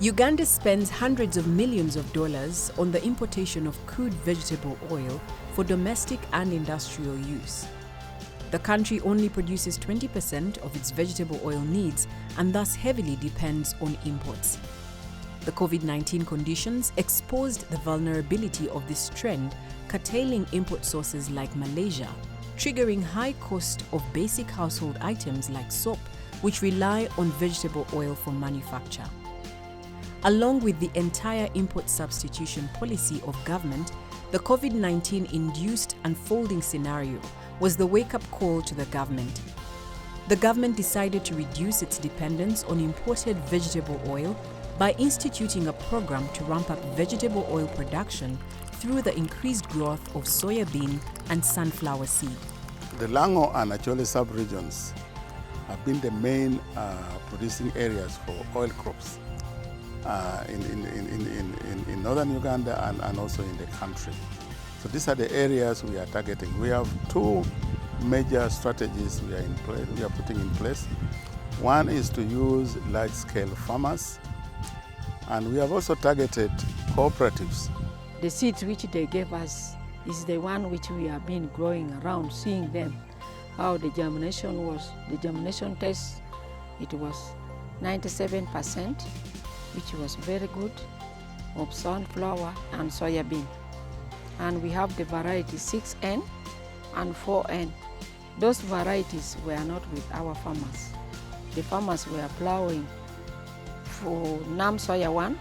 Uganda spends hundreds of millions of dollars on the importation of crude vegetable oil for domestic and industrial use. The country only produces 20% of its vegetable oil needs and thus heavily depends on imports. The COVID-19 conditions exposed the vulnerability of this trend, curtailing import sources like Malaysia, triggering high cost of basic household items like soap, which rely on vegetable oil for manufacture. Along with the entire import substitution policy of government, the COVID-19 induced unfolding scenario was the wake-up call to the government. The government decided to reduce its dependence on imported vegetable oil by instituting a program to ramp up vegetable oil production through the increased growth of soyabean and sunflower seed. The Lango and Acholi sub-regions have been the main producing areas for oil crops in northern Uganda and also in the country. So these are the areas we are targeting. We have two major strategies we are putting in place. One is to use large-scale farmers, and we have also targeted cooperatives. The seeds which they gave us is the one which we have been growing around, seeing them, how the germination was. The germination test, it was 97%, which was very good, of sunflower and soyabean. And we have the variety 6N and 4N. Those varieties were not with our farmers. The farmers were plowing for Nam Soya 1,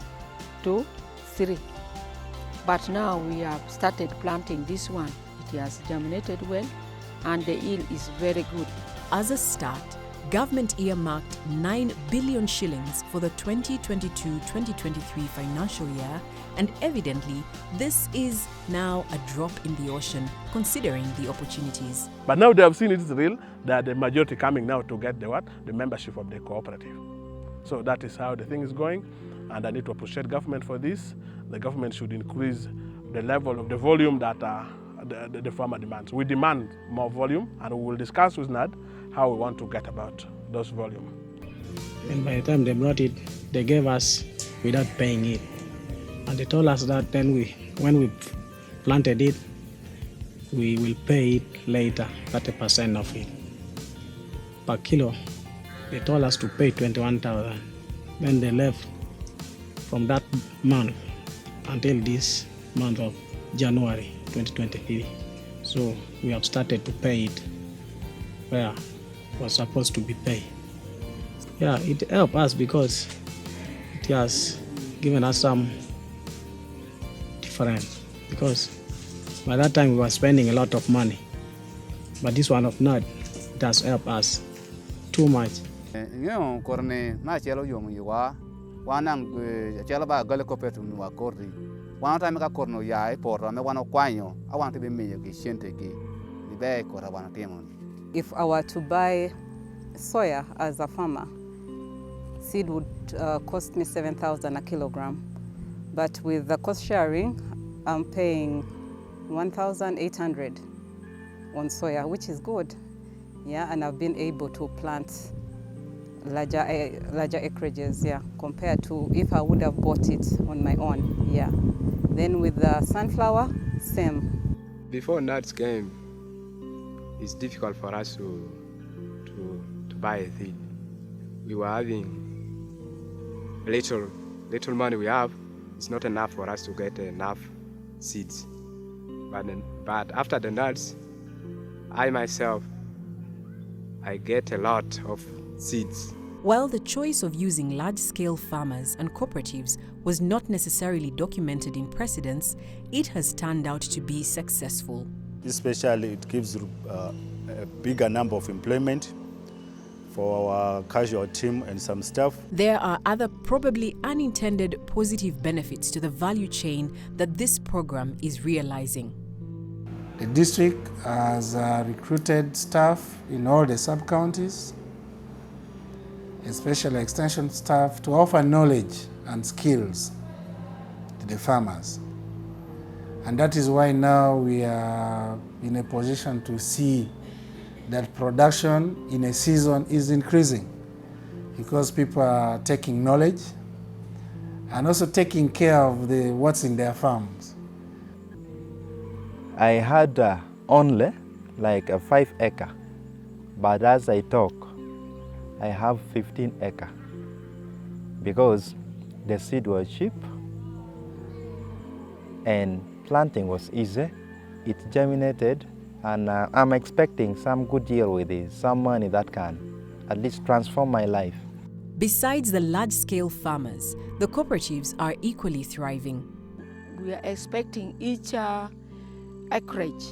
2, 3. But now we have started planting this one. It has germinated well and the yield is very good. As a start, government earmarked 9 billion shillings for the 2022-2023 financial year, and evidently this is now a drop in the ocean considering the opportunities. But now they have seen it's real, that the majority coming now to get the membership of the cooperative. So that is how the thing is going, and I need to appreciate government for this. The government should increase the level of the volume that the farmer demands. We demand more volume, and we will discuss with NAD how we want to get about those volume. And by the time they brought it, they gave us without paying it. And they told us that then when we planted it, we will pay it later, 30% of it. Per kilo, they told us to pay 21,000. Then they left from that month until this month of January 2023. So we have started to pay it where it was supposed to be paid. Yeah, it helped us because it has given us some difference, because by that time we were spending a lot of money, but this one of not, it has helped us too much. If I were to buy soya as a farmer, seed would cost me 7,000 a kilogram. But with the cost sharing, I'm paying 1,800 on soya, which is good. Yeah, and I've been able to plant larger acreages, yeah, compared to if I would have bought it on my own, yeah. Then with the sunflower, same. Before nuts came, it's difficult for us to buy a seed. We were having little money we have. It's not enough for us to get enough seeds. But after the nuts, I myself, I get a lot of seeds. While the choice of using large-scale farmers and cooperatives was not necessarily documented in precedents, it has turned out to be successful. Especially it gives a bigger number of employment for our casual team and some staff. There are other probably unintended positive benefits to the value chain that this program is realizing. The district has recruited staff in all the sub-counties, especially extension staff, to offer knowledge and skills to the farmers. And that is why now we are in a position to see that production in a season is increasing, because people are taking knowledge and also taking care of what's in their farms. I had only like a 5 acre, but as I talk, I have 15 acre because the seed was cheap and planting was easy. It germinated, and I'm expecting some good yield with it, some money that can at least transform my life. Besides the large-scale farmers, the cooperatives are equally thriving. We are expecting each acreage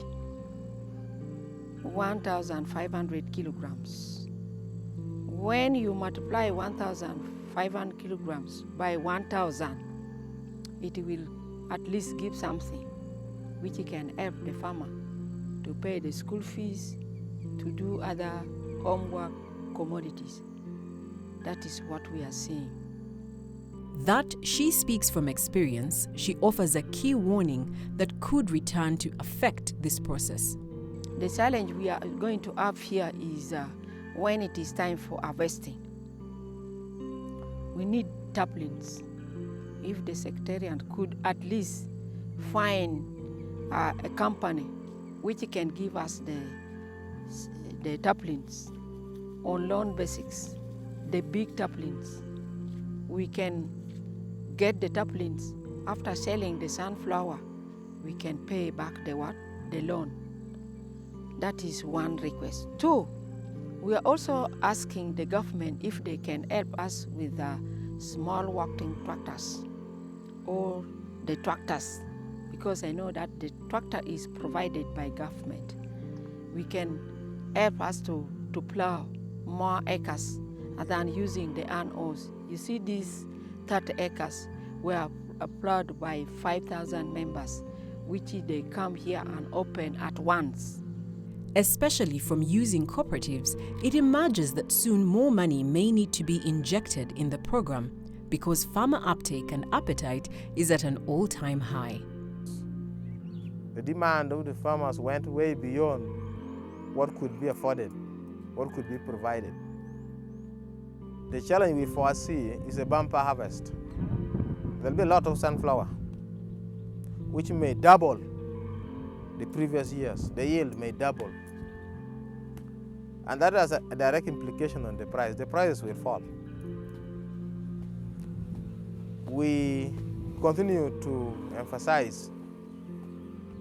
1,500 kilograms. When you multiply 1,500 kilograms by 1,000, it will at least give something which can help the farmer to pay the school fees, to do other homework commodities. That is what we are seeing. That she speaks from experience, she offers a key warning that could return to affect this process. The challenge we are going to have here is when it is time for harvesting. We need taplings. If the Secretariat could at least find a company which can give us the taplings on loan basics, the big taplings, we can get the taplings. After selling the sunflower, we can pay back the loan. That is one request. 2, we are also asking the government if they can help us with small working tractors or the tractors, because I know that the tractor is provided by government. We can help us to plow more acres than using the hand hoes. You see, these 30 acres were plowed by 5,000 members, which they come here and open at once. Especially from using cooperatives, it emerges that soon more money may need to be injected in the program because farmer uptake and appetite is at an all-time high. The demand of the farmers went way beyond what could be afforded, what could be provided. The challenge we foresee is a bumper harvest. There'll be a lot of sunflower, which may double the previous years. The yield may double. And that has a direct implication on the price. The prices will fall. We continue to emphasize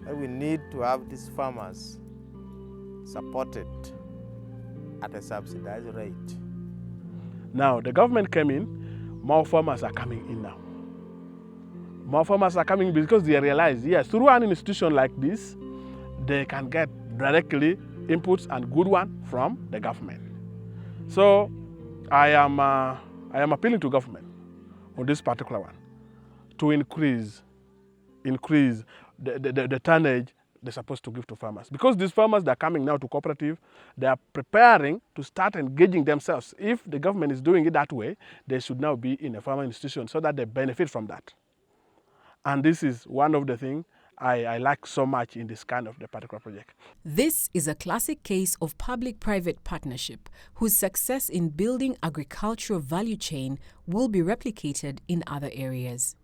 that we need to have these farmers supported at a subsidized rate. Now, the government came in, more farmers are coming in now. More farmers are coming because they realize, yes, through an institution like this, they can get directly inputs and good one from the government. So I am appealing to government on this particular one to increase the tonnage they're supposed to give to farmers. Because these farmers that are coming now to cooperative, they are preparing to start engaging themselves. If the government is doing it that way, they should now be in a farmer institution so that they benefit from that. And this is one of the things I like so much in this kind of the particular project. This is a classic case of public-private partnership whose success in building agricultural value chain will be replicated in other areas.